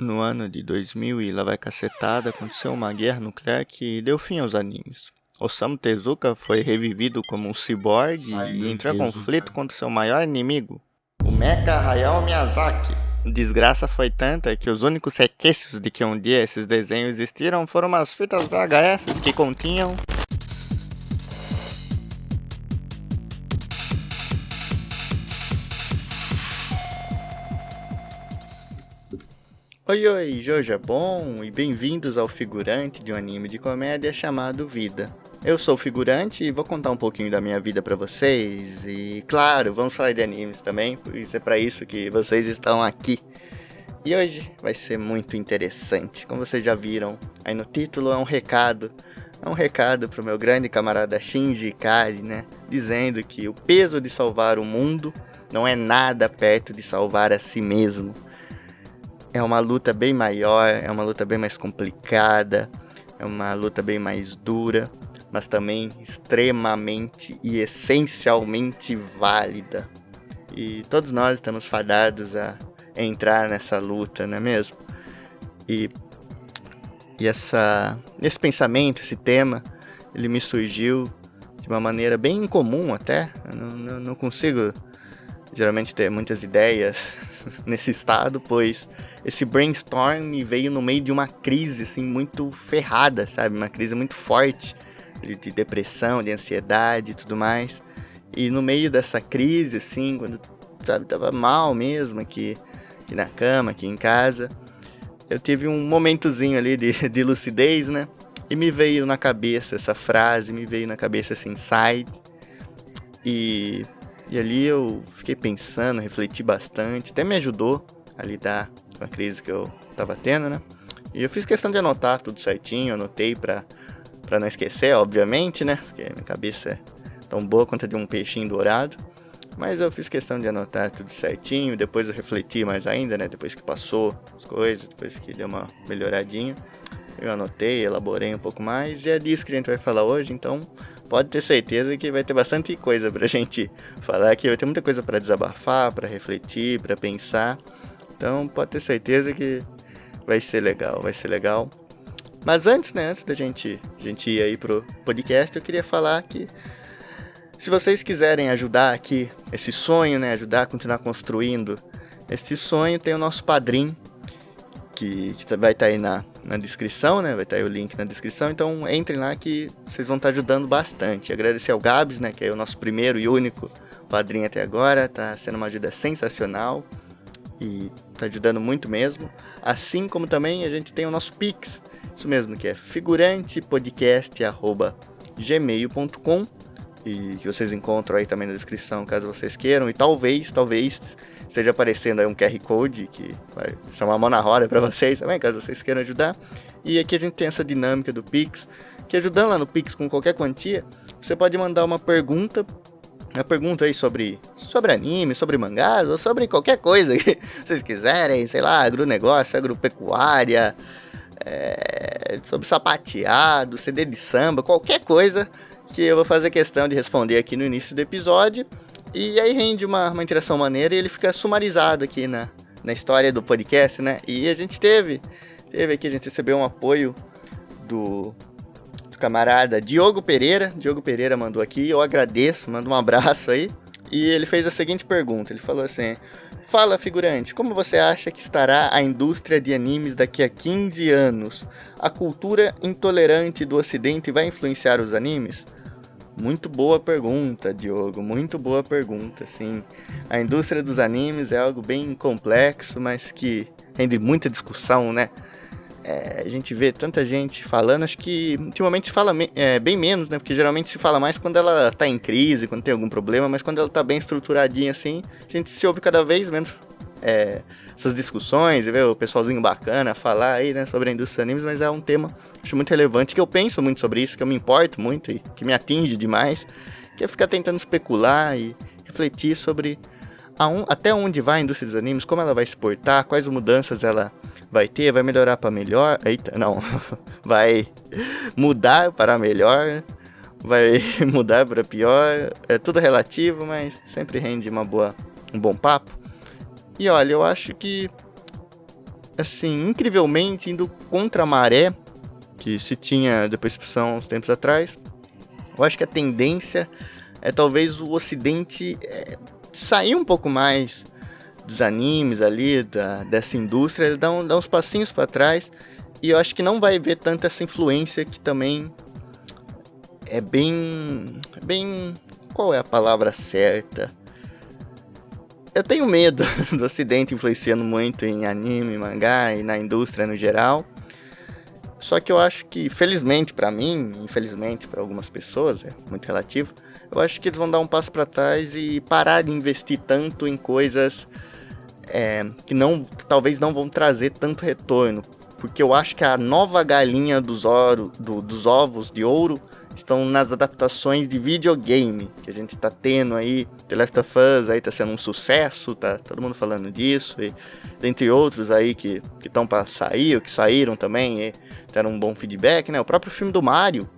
No ano de 2000 e lá vai cacetada, aconteceu uma guerra nuclear que deu fim aos animes. Osamu Tezuka foi revivido como um ciborgue e entrou em conflito contra seu maior inimigo, o Mecha Hayao Miyazaki. A desgraça foi tanta que os únicos requisitos de que um dia esses desenhos existiram foram umas fitas VHS que continham Oi, oi, Jojo é bom e bem-vindos ao figurante de um anime de comédia chamado Vida. Eu sou o figurante e vou contar um pouquinho da minha vida pra vocês e, claro, vamos falar de animes também, pois é pra isso que vocês estão aqui. E hoje vai ser muito interessante, como vocês já viram aí no título, é um recado pro meu grande camarada Shinji Ikari, né, dizendo que o peso de salvar o mundo não é nada perto de salvar a si mesmo. É uma luta bem maior, é uma luta bem mais complicada, é uma luta bem mais dura, mas também extremamente e essencialmente válida. E todos nós estamos fadados a entrar nessa luta, não é mesmo? E esse pensamento, esse tema, ele me surgiu de uma maneira bem incomum até. Eu não consigo geralmente ter muitas ideias nesse estado, pois esse brainstorm veio no meio de uma crise assim muito ferrada, sabe? Uma crise muito forte de depressão, de ansiedade e tudo mais. E no meio dessa crise, assim, quando, sabe, tava mal mesmo aqui na cama, aqui em casa, eu tive um momentozinho ali de lucidez, né? E me veio na cabeça essa frase, me veio na cabeça esse insight. E ali eu fiquei pensando, refleti bastante, até me ajudou a lidar com a crise que eu tava tendo, né? E eu fiz questão de anotar tudo certinho, anotei pra não esquecer, obviamente, né? Porque minha cabeça é tão boa quanto a de um peixinho dourado. Mas eu fiz questão de anotar tudo certinho, depois eu refleti mais ainda, né? Depois que passou as coisas, depois que deu uma melhoradinha, eu anotei, elaborei um pouco mais, e é disso que a gente vai falar hoje, então pode ter certeza que vai ter bastante coisa pra gente falar aqui, vai ter muita coisa pra desabafar, pra refletir, pra pensar, então pode ter certeza que vai ser legal. Mas antes da gente ir aí pro podcast, eu queria falar que se vocês quiserem ajudar aqui esse sonho, né, ajudar a continuar construindo esse sonho, tem o nosso Padrim, que vai estar aí na descrição, né, vai estar aí o link na descrição, então entrem lá que vocês vão estar ajudando bastante. Agradecer ao Gabs, né, que é o nosso primeiro e único padrinho até agora, tá sendo uma ajuda sensacional e tá ajudando muito mesmo, assim como também a gente tem o nosso Pix, isso mesmo, que é figurantepodcast@gmail.com, e que vocês encontram aí também na descrição, caso vocês queiram, e talvez esteja aparecendo aí um QR Code que vai chamar a mão na roda para vocês também, caso vocês queiram ajudar. E aqui a gente tem essa dinâmica do Pix, que ajudando lá no Pix com qualquer quantia, você pode mandar uma pergunta aí sobre anime, sobre mangás, ou sobre qualquer coisa que vocês quiserem, sei lá, agronegócio, agropecuária, sobre sapateado, CD de samba, qualquer coisa que eu vou fazer questão de responder aqui no início do episódio, e aí rende uma interação maneira e ele fica sumarizado aqui na história do podcast, né? E a gente teve aqui, a gente recebeu um apoio do camarada Diogo Pereira mandou aqui, eu agradeço, mando um abraço aí, e ele fez a seguinte pergunta, ele falou assim: fala, figurante, como você acha que estará a indústria de animes daqui a 15 anos? A cultura intolerante do ocidente vai influenciar os animes? Muito boa pergunta, Diogo, muito boa pergunta, sim. A indústria dos animes é algo bem complexo, mas que rende muita discussão, né? A gente vê tanta gente falando, acho que ultimamente se fala bem menos, né? Porque geralmente se fala mais quando ela tá em crise, quando tem algum problema, mas quando ela tá bem estruturadinha assim, a gente se ouve cada vez menos essas discussões, e vê o pessoalzinho bacana falar aí, né, sobre a indústria dos animes, mas é um tema, acho muito relevante, que eu penso muito sobre isso, que eu me importo muito e que me atinge demais, que é ficar tentando especular e refletir sobre até onde vai a indústria dos animes, como ela vai se portar, quais mudanças ela vai ter, vai melhorar para melhor, vai mudar para melhor, vai mudar para pior, é tudo relativo, mas sempre rende um bom papo. E olha, eu acho que assim, incrivelmente indo contra a maré que se tinha de percepção uns tempos atrás. Eu acho que a tendência é talvez o Ocidente sair um pouco mais dos animes ali, dessa indústria, ele dá uns passinhos para trás, e eu acho que não vai ver tanta essa influência que também é bem... Qual é a palavra certa? Eu tenho medo do Ocidente influenciando muito em anime, mangá e na indústria no geral. Só que eu acho que, felizmente pra mim, infelizmente pra algumas pessoas, é muito relativo, eu acho que eles vão dar um passo pra trás e parar de investir tanto em coisas que talvez não vão trazer tanto retorno. Porque eu acho que a nova galinha dos ovos de ouro estão nas adaptações de videogame que a gente tá tendo aí. The Last of Us aí tá sendo um sucesso, tá todo mundo falando disso, e dentre outros aí que estão para sair, ou que saíram também, e deram um bom feedback, né? O próprio filme do Mario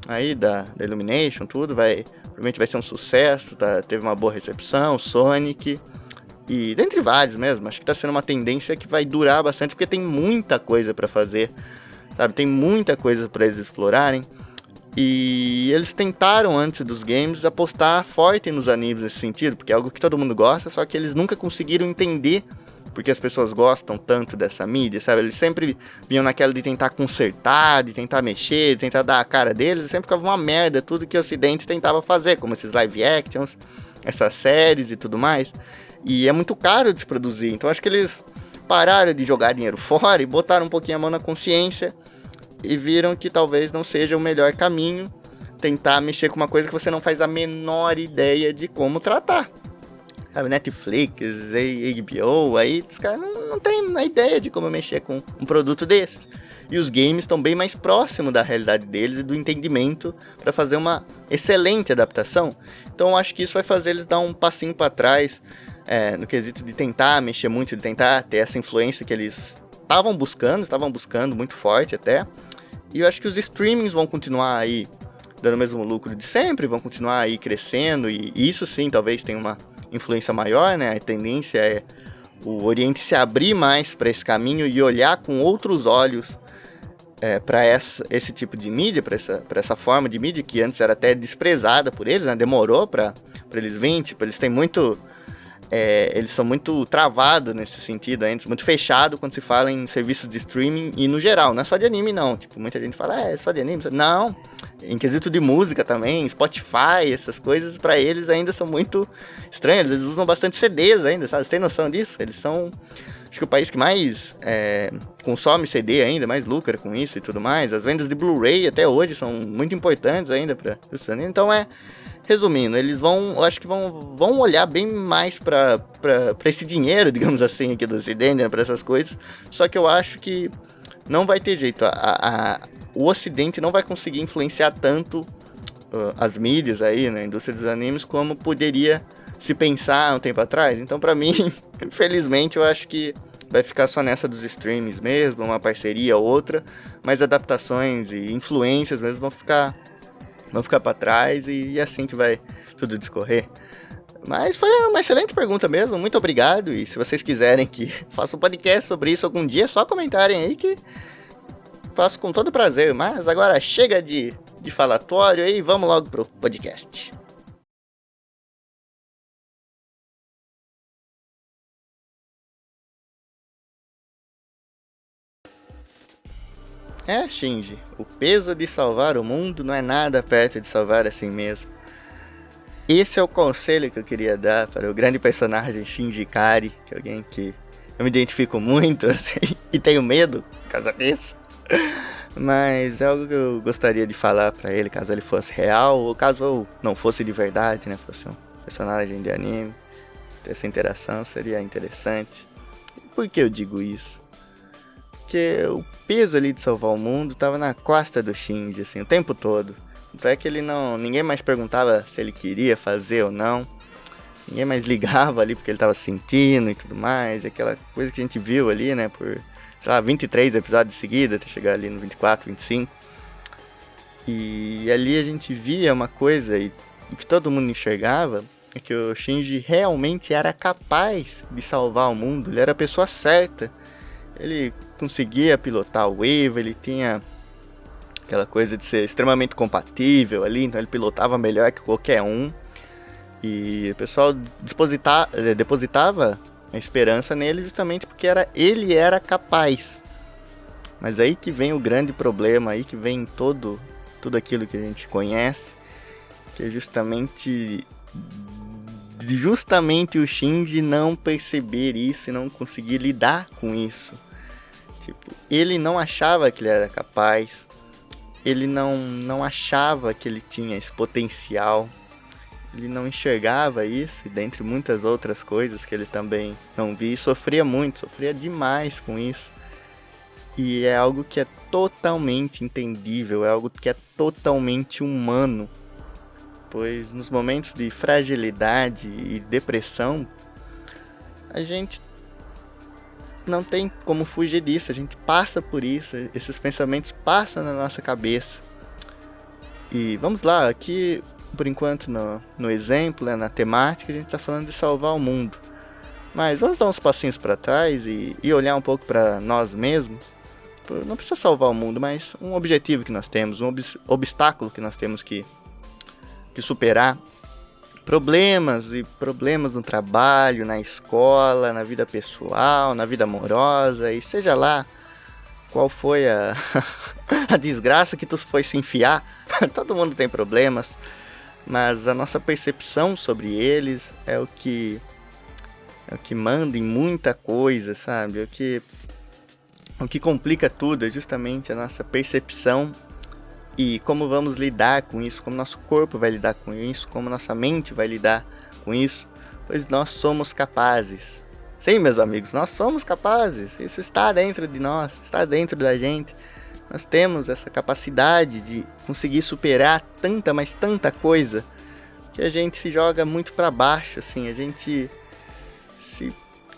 aí da Illumination, tudo provavelmente vai ser um sucesso, teve uma boa recepção, Sonic, e dentre vários mesmo. Acho que tá sendo uma tendência que vai durar bastante, porque tem muita coisa para fazer, sabe? Tem muita coisa para eles explorarem. E eles tentaram, antes dos games, apostar forte nos animes nesse sentido, porque é algo que todo mundo gosta, só que eles nunca conseguiram entender porque as pessoas gostam tanto dessa mídia, sabe? Eles sempre vinham naquela de tentar consertar, de tentar mexer, de tentar dar a cara deles, e sempre ficava uma merda tudo que o Ocidente tentava fazer, como esses live actions, essas séries e tudo mais. E é muito caro de se produzir, então acho que eles pararam de jogar dinheiro fora e botaram um pouquinho a mão na consciência e viram que talvez não seja o melhor caminho tentar mexer com uma coisa que você não faz a menor ideia de como tratar. Sabe, Netflix, HBO, aí os caras não tem a ideia de como mexer com um produto desses. E os games estão bem mais próximos da realidade deles e do entendimento para fazer uma excelente adaptação. Então eu acho que isso vai fazer eles dar um passinho para trás no quesito de tentar mexer muito, de tentar ter essa influência que eles estavam buscando muito forte até. E eu acho que os streamings vão continuar aí dando o mesmo lucro de sempre, vão continuar aí crescendo, e isso sim talvez tenha uma influência maior, né? A tendência é o Oriente se abrir mais para esse caminho e olhar com outros olhos para esse tipo de mídia, para essa forma de mídia que antes era até desprezada por eles, né? Demorou para eles virem, tipo, eles têm muito... eles são muito travados nesse sentido antes, muito fechado quando se fala em serviços de streaming e no geral, não é só de anime não, tipo, muita gente fala, é só de anime, não, em quesito de música também, Spotify, essas coisas pra eles ainda são muito estranhas, eles usam bastante CDs ainda, sabe, você tem noção disso? Eles são, acho que o país que mais consome CD ainda, mais lucra com isso e tudo mais, as vendas de Blu-ray até hoje são muito importantes ainda pra os animes, então resumindo, eles eu acho que vão olhar bem mais para esse dinheiro, digamos assim, aqui do Ocidente, né, para essas coisas. Só que eu acho que não vai ter jeito. O Ocidente não vai conseguir influenciar tanto as mídias aí, na indústria dos animes, como poderia se pensar um tempo atrás. Então, para mim, infelizmente, eu acho que vai ficar só nessa dos streams mesmo, uma parceria ou outra, mas adaptações e influências mesmo vão ficar para trás e é assim que vai tudo discorrer. Mas foi uma excelente pergunta mesmo, muito obrigado, e se vocês quiserem que faça um podcast sobre isso algum dia, é só comentarem aí que faço com todo prazer. Mas agora chega de falatório e vamos logo pro podcast. Shinji, o peso de salvar o mundo não é nada perto de salvar assim mesmo. Esse é o conselho que eu queria dar para o grande personagem Shinji Ikari, que é alguém que eu me identifico muito, assim, e tenho medo por causa disso. Mas é algo que eu gostaria de falar para ele, caso ele fosse real, ou caso eu não fosse de verdade, né, fosse um personagem de anime. Ter essa interação seria interessante. Por que eu digo isso? Porque o peso ali de salvar o mundo tava na costa do Shinji, assim, o tempo todo. Então é que ninguém mais perguntava se ele queria fazer ou não. Ninguém mais ligava ali porque ele tava sentindo e tudo mais. Aquela coisa que a gente viu ali, né, por, sei lá, 23 episódios seguidos, até chegar ali no 24, 25. E ali a gente via uma coisa, e o que todo mundo enxergava é que o Shinji realmente era capaz de salvar o mundo. Ele era a pessoa certa. Ele conseguia pilotar o Evo, ele tinha aquela coisa de ser extremamente compatível ali, então ele pilotava melhor que qualquer um. E o pessoal depositava a esperança nele justamente porque ele era capaz. Mas aí que vem o grande problema, aí que vem tudo aquilo que a gente conhece, que é justamente o Shinji não perceber isso e não conseguir lidar com isso. Tipo, ele não achava que ele era capaz, ele não achava que ele tinha esse potencial, ele não enxergava isso, e dentre muitas outras coisas que ele também não via, e sofria demais com isso. E é algo que é totalmente entendível, é algo que é totalmente humano, pois nos momentos de fragilidade e depressão, a gente não tem como fugir disso, a gente passa por isso, esses pensamentos passam na nossa cabeça. E vamos lá, aqui por enquanto no exemplo, né, na temática, a gente está falando de salvar o mundo. Mas vamos dar uns passinhos para trás e olhar um pouco para nós mesmos. Não precisa salvar o mundo, mas um objetivo que nós temos, um obstáculo que nós temos que superar. Problemas no trabalho, na escola, na vida pessoal, na vida amorosa, e seja lá qual foi a desgraça que tu foi se enfiar. Todo mundo tem problemas, mas a nossa percepção sobre eles é o que manda em muita coisa, sabe? O que complica tudo é justamente a nossa percepção e como vamos lidar com isso, como nosso corpo vai lidar com isso, como nossa mente vai lidar com isso, pois nós somos capazes. Sim, meus amigos, nós somos capazes. Isso está dentro de nós, está dentro da gente. Nós temos essa capacidade de conseguir superar tanta, mas tanta coisa, que a gente se joga muito para baixo, assim, a gente se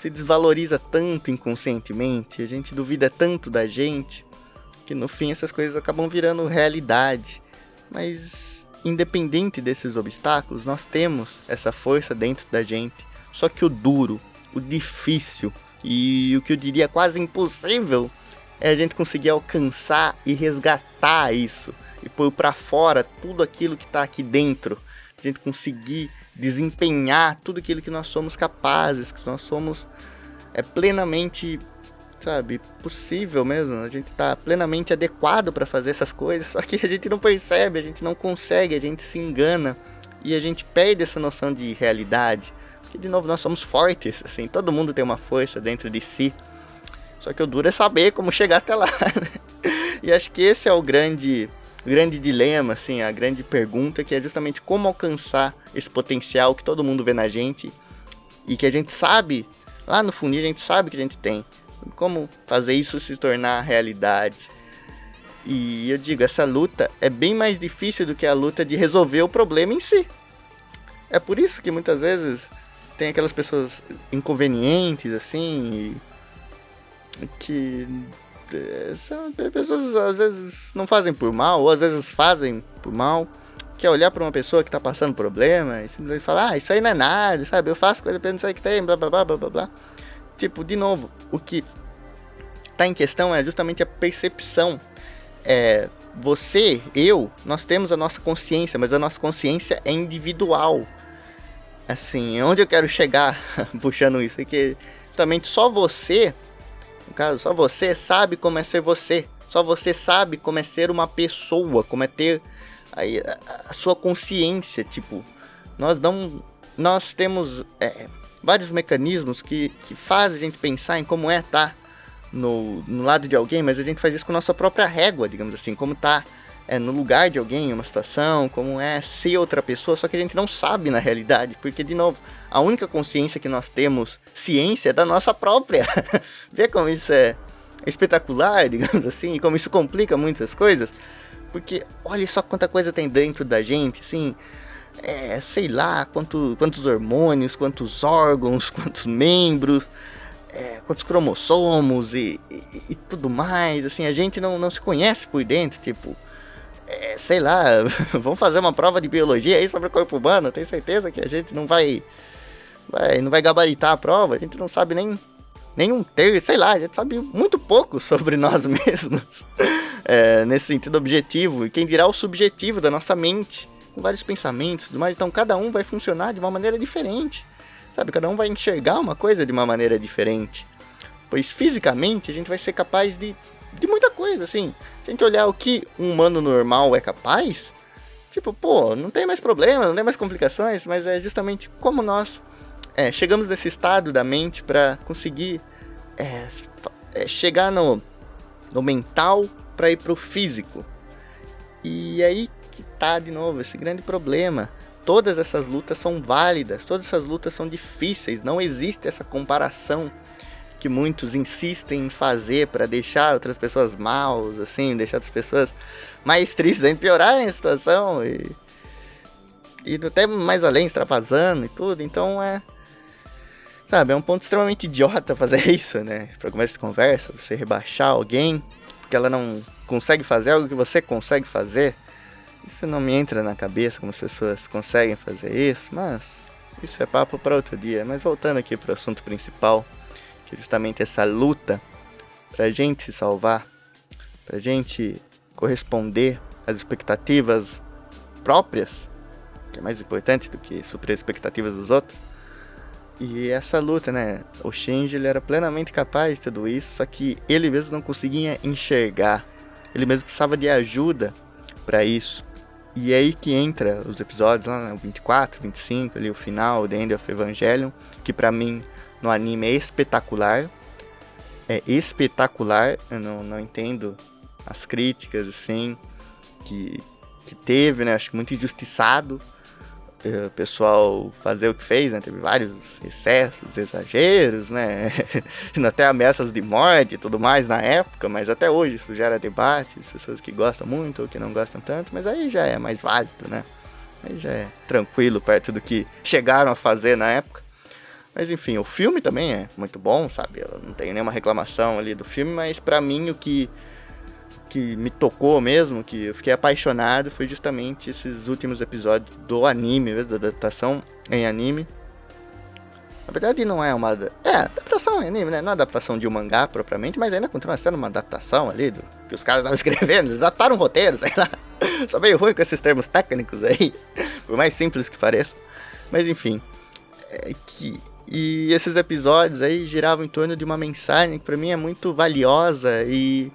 desvaloriza tanto inconscientemente, a gente duvida tanto da gente, que no fim essas coisas acabam virando realidade. Mas independente desses obstáculos, nós temos essa força dentro da gente. Só que o duro, o difícil e o que eu diria quase impossível é a gente conseguir alcançar e resgatar isso e pôr pra fora tudo aquilo que tá aqui dentro. A gente conseguir desempenhar tudo aquilo que nós somos capazes, que nós somos plenamente, sabe, possível mesmo. A gente tá plenamente adequado para fazer essas coisas, só que a gente não percebe, a gente não consegue, a gente se engana e a gente perde essa noção de realidade. Porque, de novo, nós somos fortes, assim, todo mundo tem uma força dentro de si. Só que o duro é saber como chegar até lá, né? E acho que esse é o grande dilema, assim, a grande pergunta, que é justamente como alcançar esse potencial que todo mundo vê na gente e que a gente sabe, lá no fundo a gente sabe que a gente tem. Como fazer isso se tornar realidade. E eu digo, essa luta é bem mais difícil do que a luta de resolver o problema em si. É por isso que muitas vezes tem aquelas pessoas inconvenientes, assim, que são pessoas às vezes não fazem por mal, ou às vezes fazem por mal, que é olhar pra uma pessoa que tá passando problema e simplesmente falar, isso aí não é nada, sabe, eu faço coisa pra não sei o que tem, blá blá blá blá blá blá. Tipo, de novo, o que tá em questão é justamente a percepção. Você, eu, nós temos a nossa consciência, mas a nossa consciência é individual. Assim, onde eu quero chegar puxando isso é que justamente só você, no caso, só você sabe como é ser você. Só você sabe como é ser uma pessoa, como é ter a sua consciência. Tipo, nós temos vários mecanismos que fazem a gente pensar em como é estar no lado de alguém, mas a gente faz isso com nossa própria régua, digamos assim, como tá no lugar de alguém, em uma situação, como é ser outra pessoa, só que a gente não sabe na realidade, porque, de novo, a única consciência que nós temos, ciência, é da nossa própria. Vê como isso é espetacular, digamos assim, e como isso complica muitas coisas, porque olha só quanta coisa tem dentro da gente, assim, sei lá, quantos hormônios, quantos órgãos, quantos membros, quantos cromossomos e tudo mais, assim, a gente não se conhece por dentro, tipo, sei lá, vamos fazer uma prova de biologia aí sobre o corpo humano, tenho certeza que a gente não vai gabaritar a prova, a gente não sabe nem nem um terço, sei lá, a gente sabe muito pouco sobre nós mesmos, nesse sentido objetivo, e quem dirá o subjetivo da nossa mente, com vários pensamentos e tudo mais. Então cada um vai funcionar de uma maneira diferente, sabe? Cada um vai enxergar uma coisa de uma maneira diferente, pois fisicamente a gente vai ser capaz de muita coisa, assim. Se a gente olhar o que um humano normal é capaz, tipo, pô, não tem mais problema, não tem mais complicações, mas é justamente como nós chegamos nesse estado da mente para conseguir chegar no mental para ir pro físico. E aí que tá de novo esse grande problema. Todas essas lutas são válidas, todas essas lutas são difíceis, não existe essa comparação que muitos insistem em fazer para deixar outras pessoas maus, assim, deixar outras pessoas mais tristes, em piorarem a situação e até mais além, extravasando e tudo. Então sabe, é um ponto extremamente idiota fazer isso, né? Para começo de conversa, você rebaixar alguém porque ela não consegue fazer algo que você consegue fazer. Isso não me entra na cabeça como as pessoas conseguem fazer isso, mas isso é papo para outro dia. Mas voltando aqui para o assunto principal, que é justamente essa luta pra gente se salvar, pra gente corresponder às expectativas próprias, que é mais importante do que suprir as expectativas dos outros. E essa luta, né, o Shinji, ele era plenamente capaz de tudo isso, só que ele mesmo não conseguia enxergar, ele mesmo precisava de ajuda pra isso. E é aí que entra os episódios lá, né, 24, 25, ali o final, The End of Evangelion, que pra mim no anime é espetacular. É espetacular. Eu não entendo as críticas, assim, que teve, né? Acho que muito injustiçado o pessoal fazer o que fez, né? Teve vários excessos, exageros, né? Até ameaças de morte e tudo mais na época, mas até hoje isso gera debates, pessoas que gostam muito ou que não gostam tanto, mas aí já é mais válido, né? Aí já é tranquilo perto do que chegaram a fazer na época. Mas enfim, o filme também é muito bom, sabe? Eu não tenho nenhuma reclamação ali do filme, mas pra mim o que me tocou mesmo, que eu fiquei apaixonado, foi justamente esses últimos episódios do anime, mesmo, da adaptação em anime. Na verdade não é uma... adaptação em anime, né? Não é adaptação de um mangá propriamente, mas ainda continua sendo uma adaptação ali do que os caras estavam escrevendo. Eles adaptaram um roteiro, sei lá. Só meio ruim com esses termos técnicos aí, por mais simples que pareça. Mas enfim, E esses episódios aí giravam em torno de uma mensagem que pra mim é muito valiosa e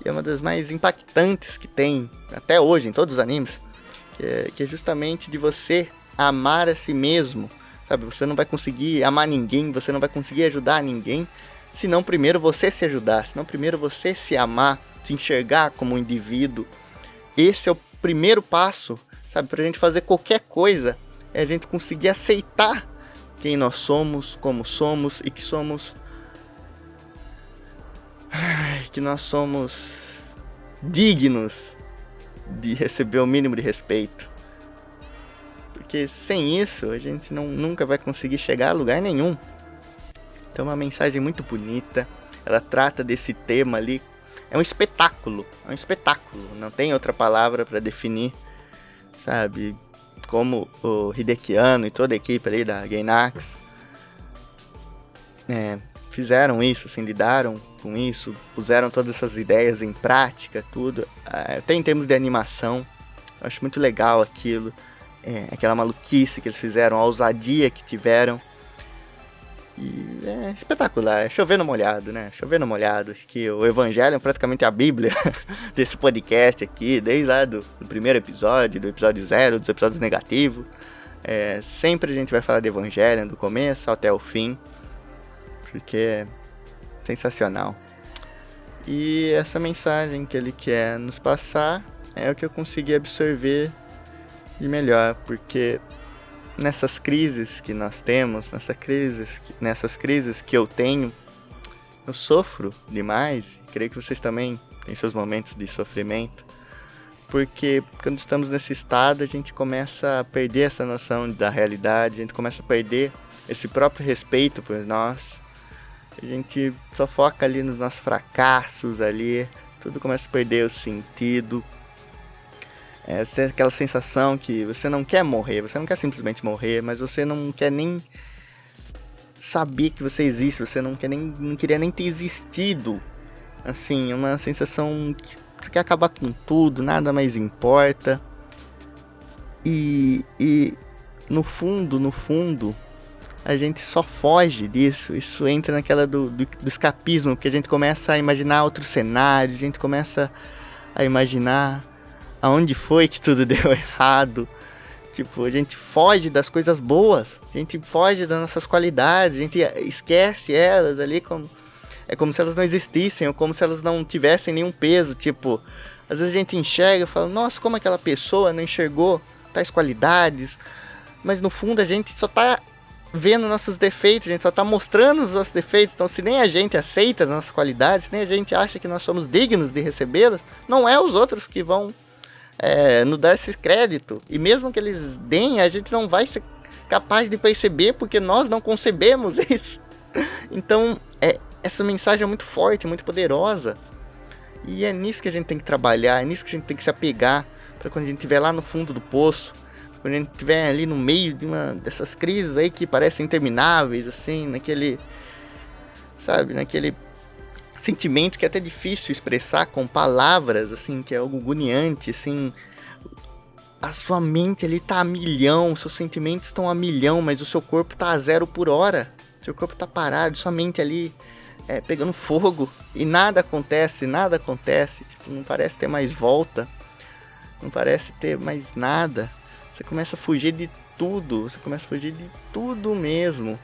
é uma das mais impactantes que tem até hoje em todos os animes, que é justamente de você amar a si mesmo, sabe? Você não vai conseguir amar ninguém, você não vai conseguir ajudar ninguém, se não primeiro você se ajudar, se não primeiro você se amar, se enxergar como um indivíduo. Esse é o primeiro passo, sabe? Pra gente fazer qualquer coisa, é a gente conseguir aceitar quem nós somos, como somos e que nós somos dignos de receber o mínimo de respeito. Porque sem isso a gente nunca vai conseguir chegar a lugar nenhum. Então é uma mensagem muito bonita, ela trata desse tema ali, é um espetáculo, não tem outra palavra para definir, sabe? Como o Hideaki Anno e toda a equipe ali da Gainax fizeram isso, assim, lidaram com isso, puseram todas essas ideias em prática, tudo. Até em termos de animação, eu acho muito legal aquilo, aquela maluquice que eles fizeram, a ousadia que tiveram. E é espetacular, é chover no molhado, né? Chover no molhado, que o Evangelho é praticamente a bíblia desse podcast aqui, desde lá do primeiro episódio, do episódio 0, dos episódios negativos. Sempre a gente vai falar de Evangelho, do começo até o fim, porque é sensacional. E essa mensagem que ele quer nos passar é o que eu consegui absorver de melhor, porque nessas crises que nós temos, nessas crises que eu tenho, eu sofro demais, e creio que vocês também têm seus momentos de sofrimento, porque quando estamos nesse estado a gente começa a perder essa noção da realidade, a gente começa a perder esse próprio respeito por nós, a gente só foca ali nos nossos fracassos ali, tudo começa a perder o sentido. Você tem aquela sensação que você não quer morrer, você não quer simplesmente morrer, mas você não quer nem saber que você existe, você não queria nem ter existido. Assim, é uma sensação que você quer acabar com tudo, nada mais importa. E no fundo, a gente só foge disso. Isso entra naquela do escapismo, porque a gente começa a imaginar outros cenários, a gente começa a imaginar aonde foi que tudo deu errado. Tipo, a gente foge das coisas boas, a gente foge das nossas qualidades, a gente esquece elas ali, é como se elas não existissem, ou como se elas não tivessem nenhum peso. Tipo, às vezes a gente enxerga e fala, nossa, como aquela pessoa não enxergou tais qualidades, mas no fundo a gente só tá vendo nossos defeitos, a gente só tá mostrando os nossos defeitos. Então, se nem a gente aceita as nossas qualidades, se nem a gente acha que nós somos dignos de recebê-las, não é os outros que vão nos dar esse crédito. E mesmo que eles deem, a gente não vai ser capaz de perceber, porque nós não concebemos isso. Então, essa mensagem é muito forte, muito poderosa. E é nisso que a gente tem que trabalhar, é nisso que a gente tem que se apegar, para quando a gente estiver lá no fundo do poço, quando a gente estiver ali no meio de uma dessas crises aí que parecem intermináveis, assim, naquele sentimento que é até difícil expressar com palavras, assim, que é algo agoniante, assim. A sua mente ali tá a milhão, seus sentimentos estão a milhão, mas o seu corpo tá a 0 por hora. Seu corpo tá parado, sua mente ali pegando fogo e nada acontece, tipo, não parece ter mais volta, não parece ter mais nada. Você começa a fugir de tudo, mesmo.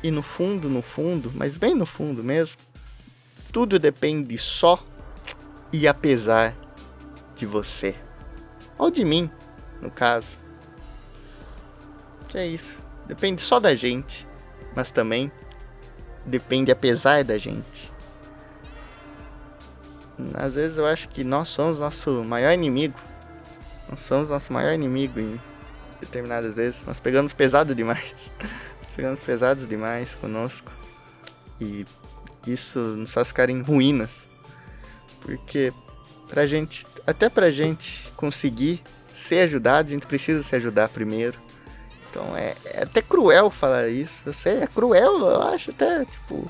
E no fundo, mas bem no fundo mesmo, tudo depende só e apesar de você. Ou de mim, no caso. Que é isso. Depende só da gente, mas também depende apesar da gente. Às vezes eu acho que nós somos nosso maior inimigo. Nós somos nosso maior inimigo em determinadas vezes. Nós pegamos pesado demais. Pegamos pesados demais conosco. E isso nos faz ficar em ruínas. Porque até pra gente conseguir ser ajudado, a gente precisa se ajudar primeiro. Então é até cruel falar isso. Eu sei, é cruel, eu acho até, tipo,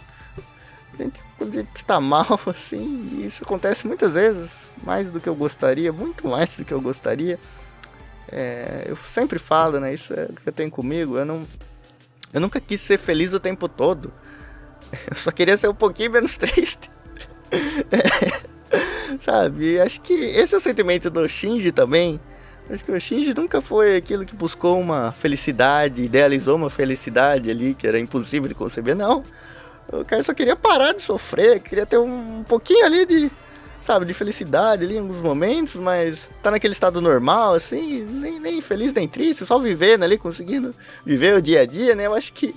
quando a gente tá mal, assim, e isso acontece muitas vezes, mais do que eu gostaria, muito mais do que eu gostaria. Eu sempre falo, né, isso é o que eu tenho comigo, eu nunca quis ser feliz o tempo todo. Eu só queria ser um pouquinho menos triste. Sabe? Acho que esse é o sentimento do Shinji também. Acho que o Shinji nunca foi aquilo que buscou uma felicidade, idealizou uma felicidade ali que era impossível de conceber, não. O cara só queria parar de sofrer, queria ter um pouquinho ali de felicidade ali em alguns momentos, mas tá naquele estado normal, assim, nem feliz nem triste, só vivendo ali, conseguindo viver o dia a dia, né? Eu acho que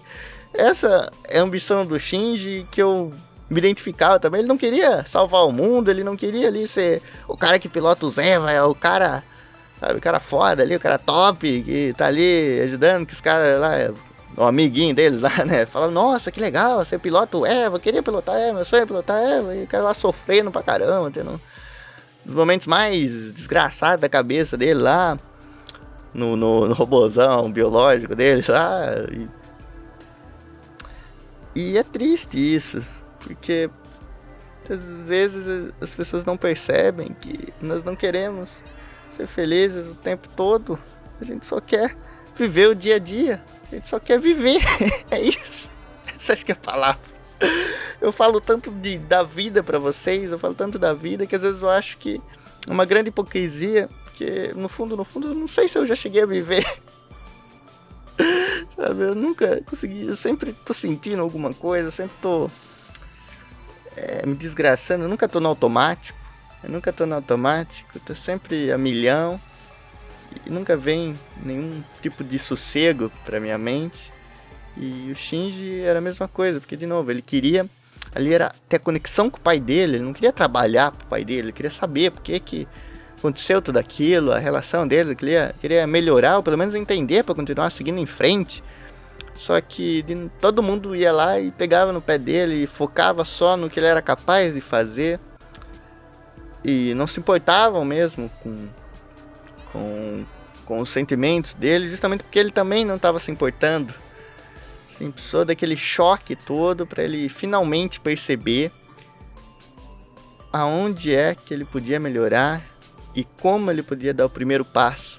essa é a ambição do Shinji, que eu me identificava também. Ele não queria salvar o mundo, ele não queria ali ser o cara que pilota os Eva, é o cara, sabe, o cara foda ali, o cara top, que tá ali ajudando, que os caras lá, o amiguinho deles lá, né, fala, nossa, que legal, você pilota o Eva, eu queria pilotar Eva, meu sonho é pilotar Eva, e o cara lá sofrendo pra caramba, tendo os momentos mais desgraçados da cabeça dele lá, no robozão biológico dele lá, e é triste isso, porque às vezes as pessoas não percebem que nós não queremos ser felizes o tempo todo. A gente só quer viver o dia a dia. A gente só quer viver. É isso. Essa acho que é a palavra. Eu falo tanto da vida pra vocês, eu falo tanto da vida, que às vezes eu acho que é uma grande hipocrisia, porque no fundo, eu não sei se eu já cheguei a viver. Sabe, eu nunca consegui, eu sempre tô sentindo alguma coisa, eu sempre tô me desgraçando, eu nunca tô no automático, eu tô sempre a milhão, e nunca vem nenhum tipo de sossego pra minha mente. E o Shinji era a mesma coisa, porque de novo, ele queria, ali era ter a conexão com o pai dele, ele não queria trabalhar pro pai dele, ele queria saber por que aconteceu tudo aquilo, a relação dele, queria melhorar, ou pelo menos entender para continuar seguindo em frente. Só que todo mundo ia lá e pegava no pé dele e focava só no que ele era capaz de fazer. E não se importavam mesmo com os sentimentos dele, justamente porque ele também não estava se importando. Assim, precisou daquele choque todo para ele finalmente perceber aonde é que ele podia melhorar e como ele podia dar o primeiro passo.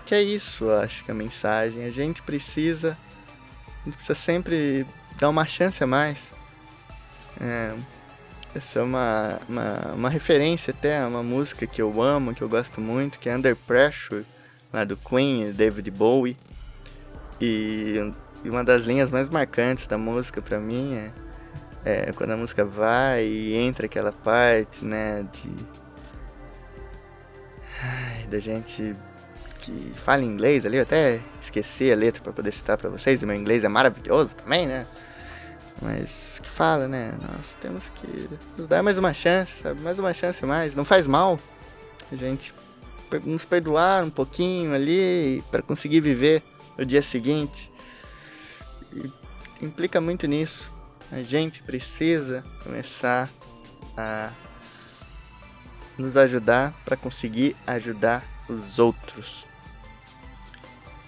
Que é isso, eu acho que a mensagem. A gente precisa sempre dar uma chance a mais. Essa é uma referência até a uma música que eu amo, que eu gosto muito, que é Under Pressure, lá do Queen, David Bowie. E uma das linhas mais marcantes da música pra mim é quando a música vai e entra aquela parte, né, da gente que fala inglês ali. Eu até esqueci a letra pra poder citar pra vocês, o meu inglês é maravilhoso também, né? Mas que fala, né, nós temos que nos dar mais uma chance, sabe? Mais uma chance mais, não faz mal a gente nos perdoar um pouquinho ali pra conseguir viver o dia seguinte. E implica muito nisso. A gente precisa começar a nos ajudar para conseguir ajudar os outros.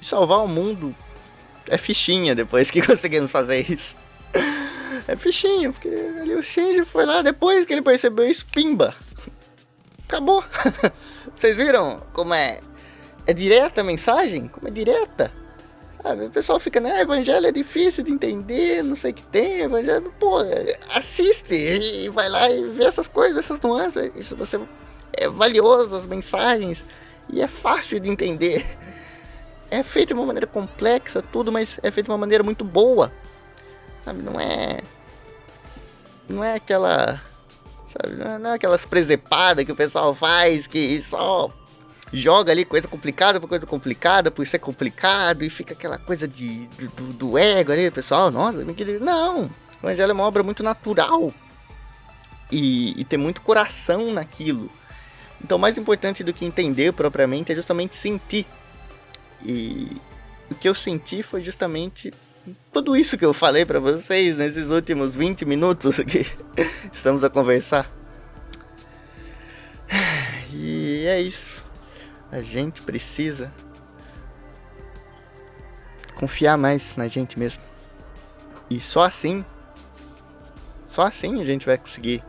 E salvar o mundo é fichinha depois que conseguimos fazer isso. É fichinha, porque ali o Shinji foi lá depois que ele percebeu isso, pimba. Acabou. Vocês viram como é direta a mensagem? Como é direta? Sabe, o pessoal fica, né, evangelho é difícil de entender, não sei o que tem, evangelho, pô, assiste e vai lá e vê essas coisas, essas nuances, isso você é valioso, as mensagens, e é fácil de entender. É feito de uma maneira complexa, tudo, mas é feito de uma maneira muito boa, sabe, não é aquela, sabe, não é aquelas presepadas que o pessoal faz, que só joga ali coisa complicada por ser complicado, e fica aquela coisa do ego ali, pessoal, nossa, não, o Evangelho é uma obra muito natural e tem muito coração naquilo. Então, mais importante do que entender propriamente é justamente sentir. E o que eu senti foi justamente tudo isso que eu falei pra vocês nesses últimos 20 minutos que estamos a conversar. E é isso. A gente precisa confiar mais na gente mesmo. E só assim a gente vai conseguir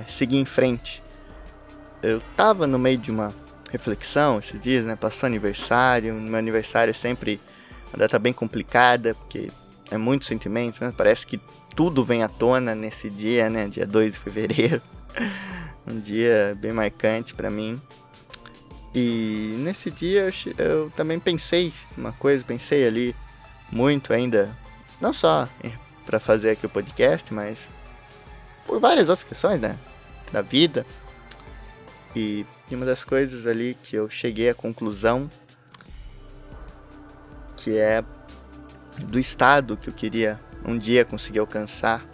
seguir em frente. Eu tava no meio de uma reflexão esses dias, né? Passou aniversário. Meu aniversário é sempre uma data bem complicada, porque é muito sentimento, né? Parece que tudo vem à tona nesse dia, né? Dia 2 de fevereiro. Um dia bem marcante pra mim. E nesse dia eu também pensei uma coisa, pensei ali muito ainda, não só para fazer aqui o podcast, mas por várias outras questões, né, da vida. E uma das coisas ali que eu cheguei à conclusão, que é do estado que eu queria um dia conseguir alcançar,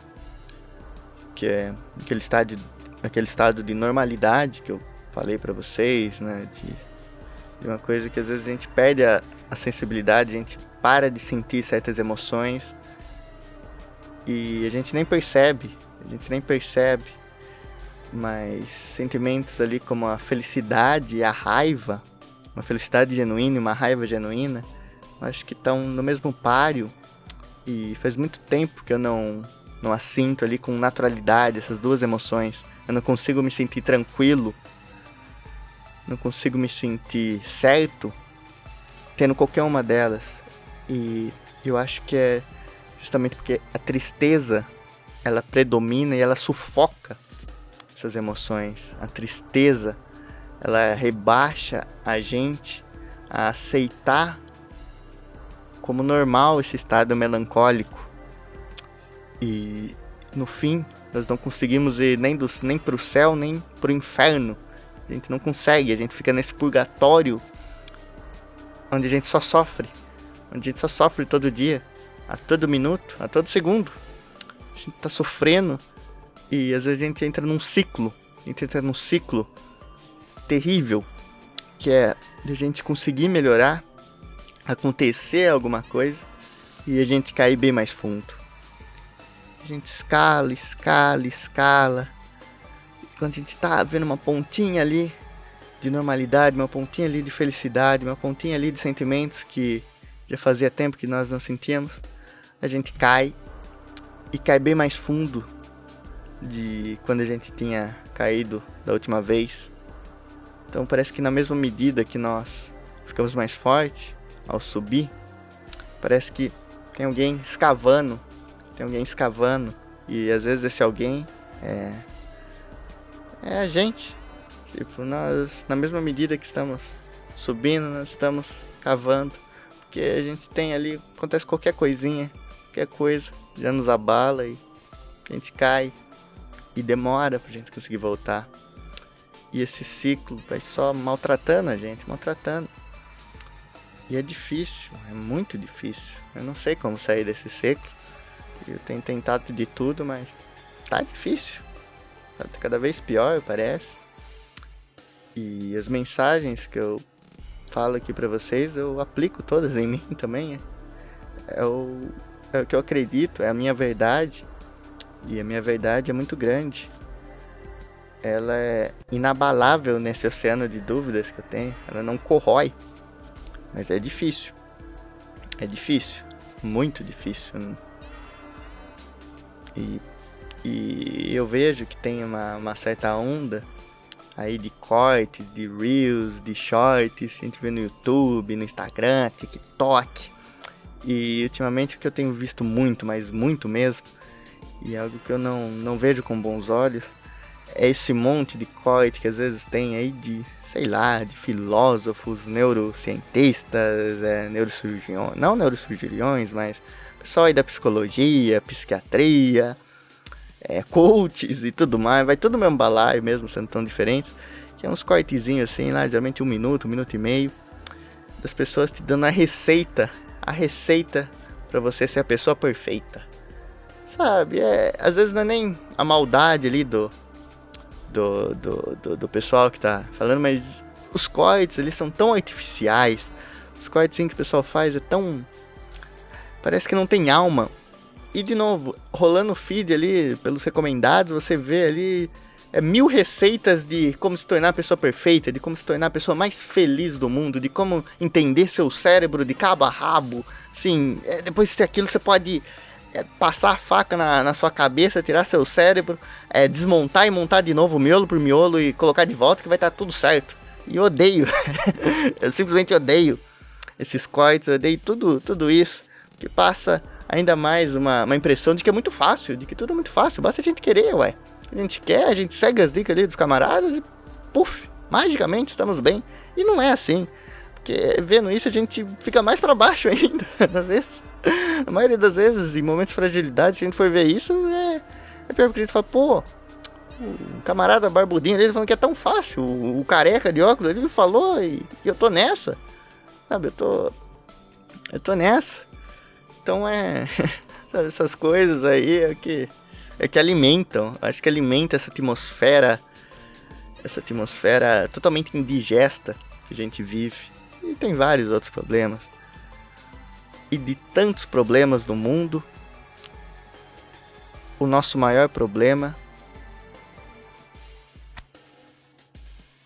que é aquele estado de normalidade que eu falei pra vocês, né, de uma coisa que às vezes a gente perde a sensibilidade, a gente para de sentir certas emoções e a gente nem percebe, mas sentimentos ali como a felicidade e a raiva, uma felicidade genuína e uma raiva genuína, acho que estão no mesmo páreo, e faz muito tempo que eu não as sinto ali com naturalidade, essas duas emoções. Eu não consigo me sentir tranquilo, não consigo me sentir certo tendo qualquer uma delas. E eu acho que é justamente porque a tristeza, ela predomina e ela sufoca essas emoções. A tristeza, ela rebaixa a gente a aceitar como normal esse estado melancólico. E no fim, nós não conseguimos ir nem pro céu, nem pro inferno. A gente não consegue, a gente fica nesse purgatório onde a gente só sofre. Onde a gente só sofre todo dia, a todo minuto, a todo segundo. A gente tá sofrendo e às vezes a gente entra num ciclo. A gente entra num ciclo terrível, que é de a gente conseguir melhorar, acontecer alguma coisa e a gente cair bem mais fundo. A gente escala. Quando a gente tá vendo uma pontinha ali de normalidade, uma pontinha ali de felicidade, uma pontinha ali de sentimentos que já fazia tempo que nós não sentíamos, a gente cai e cai bem mais fundo de quando a gente tinha caído da última vez. Então parece que na mesma medida que nós ficamos mais fortes ao subir, parece que tem alguém escavando, e às vezes esse alguém é a gente. Tipo, nós, na mesma medida que estamos subindo, nós estamos cavando, porque a gente tem ali, acontece qualquer coisinha, qualquer coisa, já nos abala e a gente cai e demora pra gente conseguir voltar. E esse ciclo vai só maltratando a gente, maltratando. E é difícil, é muito difícil. Eu não sei como sair desse ciclo. Eu tenho tentado de tudo, mas tá difícil. Tá cada vez pior, parece. E as mensagens que eu falo aqui pra vocês, eu aplico todas em mim também. É o que eu acredito, é a minha verdade. E a minha verdade é muito grande. Ela é inabalável nesse oceano de dúvidas que eu tenho. Ela não corrói. Mas é difícil. É difícil. Muito difícil. E eu vejo que tem uma certa onda aí de cortes, de reels, de shorts. A gente vê no YouTube, no Instagram, TikTok. E ultimamente o que eu tenho visto muito, mas muito mesmo, e é algo que eu não vejo com bons olhos, é esse monte de corte que às vezes tem aí de, sei lá, de filósofos, neurocientistas, neurocirurgiões, não neurocirurgiões, mas pessoal aí da psicologia, psiquiatria, coaches e tudo mais, vai tudo no mesmo balaio mesmo, sendo tão diferente, que é uns cortezinhos assim, lá, geralmente 1 minuto, 1 minuto e meio, das pessoas te dando a receita pra você ser a pessoa perfeita. Sabe, às vezes não é nem a maldade ali do pessoal que tá falando, mas os cortes, eles são tão artificiais. Os cortes que o pessoal faz é tão... parece que não tem alma. E de novo, rolando o feed ali, pelos recomendados, você vê ali 1000 receitas de como se tornar a pessoa perfeita, de como se tornar a pessoa mais feliz do mundo, de como entender seu cérebro de cabo a rabo. Sim, depois de ter aquilo, você pode... passar a faca na sua cabeça, tirar seu cérebro, desmontar e montar de novo miolo por miolo e colocar de volta que vai estar tudo certo. E eu odeio, eu simplesmente odeio esses cortes, eu odeio tudo isso, que passa ainda mais uma impressão de que é muito fácil, de que tudo é muito fácil, basta a gente querer, ué. A gente quer, a gente segue as dicas ali dos camaradas e puf, magicamente estamos bem. E não é assim. Porque vendo isso a gente fica mais pra baixo ainda, às vezes. A maioria das vezes, em momentos de fragilidade, se a gente for ver isso, é pior porque a gente fala, pô, o camarada barbudinho ali falando que é tão fácil, o careca de óculos ali falou e eu tô nessa, sabe, eu tô nessa. Então sabe, essas coisas aí é que alimentam, acho que alimenta essa atmosfera totalmente indigesta que a gente vive. E tem vários outros problemas. E de tantos problemas no mundo, o nosso maior problema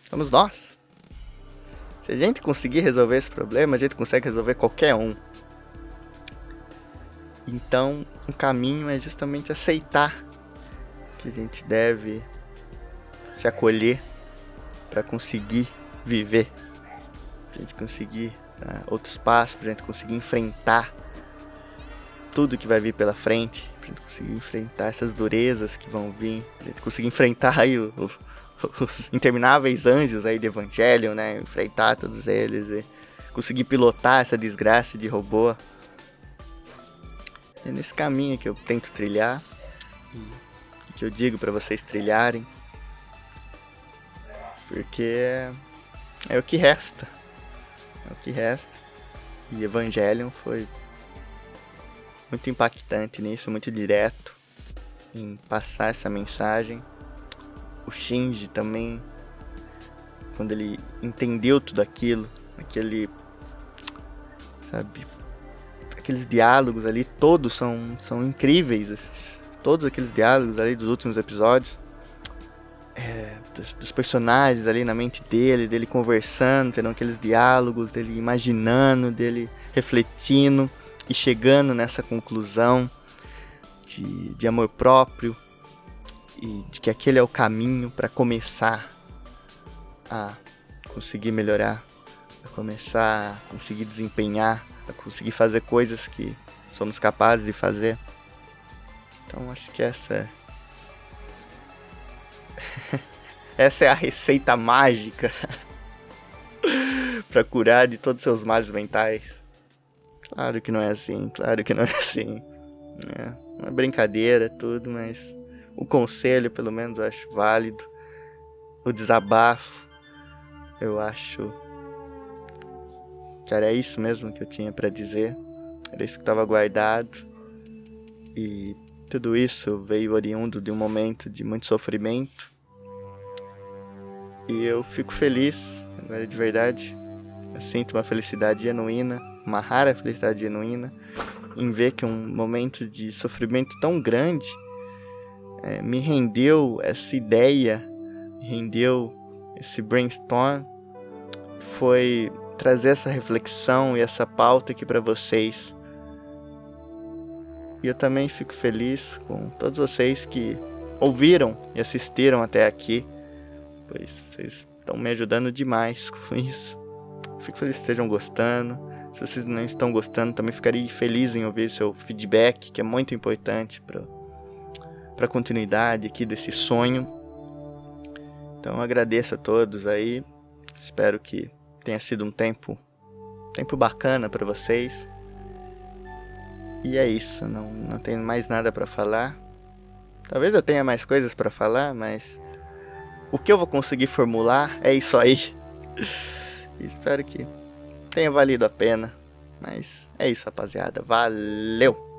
somos nós. Se a gente conseguir resolver esse problema, a gente consegue resolver qualquer um. Então, o caminho é justamente aceitar que a gente deve se acolher para conseguir viver. Pra gente conseguir dar outros passos, pra gente conseguir enfrentar tudo que vai vir pela frente, pra gente conseguir enfrentar essas durezas que vão vir, pra gente conseguir enfrentar aí os intermináveis anjos aí do Evangelion, né? Enfrentar todos eles e conseguir pilotar essa desgraça de robô. É nesse caminho que eu tento trilhar e que eu digo pra vocês trilharem, porque é o que resta. É o que resta. E Evangelion foi muito impactante nisso, muito direto em passar essa mensagem. O Shinji também, quando ele entendeu tudo aquilo, aqueles diálogos ali, todos são incríveis. Todos aqueles diálogos ali dos últimos episódios dos personagens ali na mente dele conversando, tendo aqueles diálogos, dele imaginando, dele refletindo e chegando nessa conclusão de amor próprio e de que aquele é o caminho para começar a conseguir melhorar, a começar a conseguir desempenhar, a conseguir fazer coisas que somos capazes de fazer. Então acho que essa é a receita mágica para curar de todos os seus males mentais. Claro que não é assim, claro que não é assim. É uma brincadeira, tudo, mas o conselho, pelo menos, eu acho válido. O desabafo, eu acho que era isso mesmo que eu tinha para dizer. Era isso que estava guardado. E tudo isso veio oriundo de um momento de muito sofrimento. E eu fico feliz, agora de verdade. Eu sinto uma felicidade genuína, uma rara felicidade genuína, em ver que um momento de sofrimento tão grande me rendeu essa ideia, me rendeu esse brainstorm, foi trazer essa reflexão e essa pauta aqui para vocês. E eu também fico feliz com todos vocês que ouviram e assistiram até aqui, pois vocês estão me ajudando demais com isso. Fico feliz que estejam gostando. Se vocês não estão gostando, também ficaria feliz em ouvir seu feedback, que é muito importante para a continuidade aqui desse sonho. Então eu agradeço a todos aí. Espero que tenha sido um tempo bacana para vocês. E é isso, não tenho mais nada para falar. Talvez eu tenha mais coisas para falar, mas o que eu vou conseguir formular é isso aí. Espero que tenha valido a pena. Mas é isso, rapaziada. Valeu!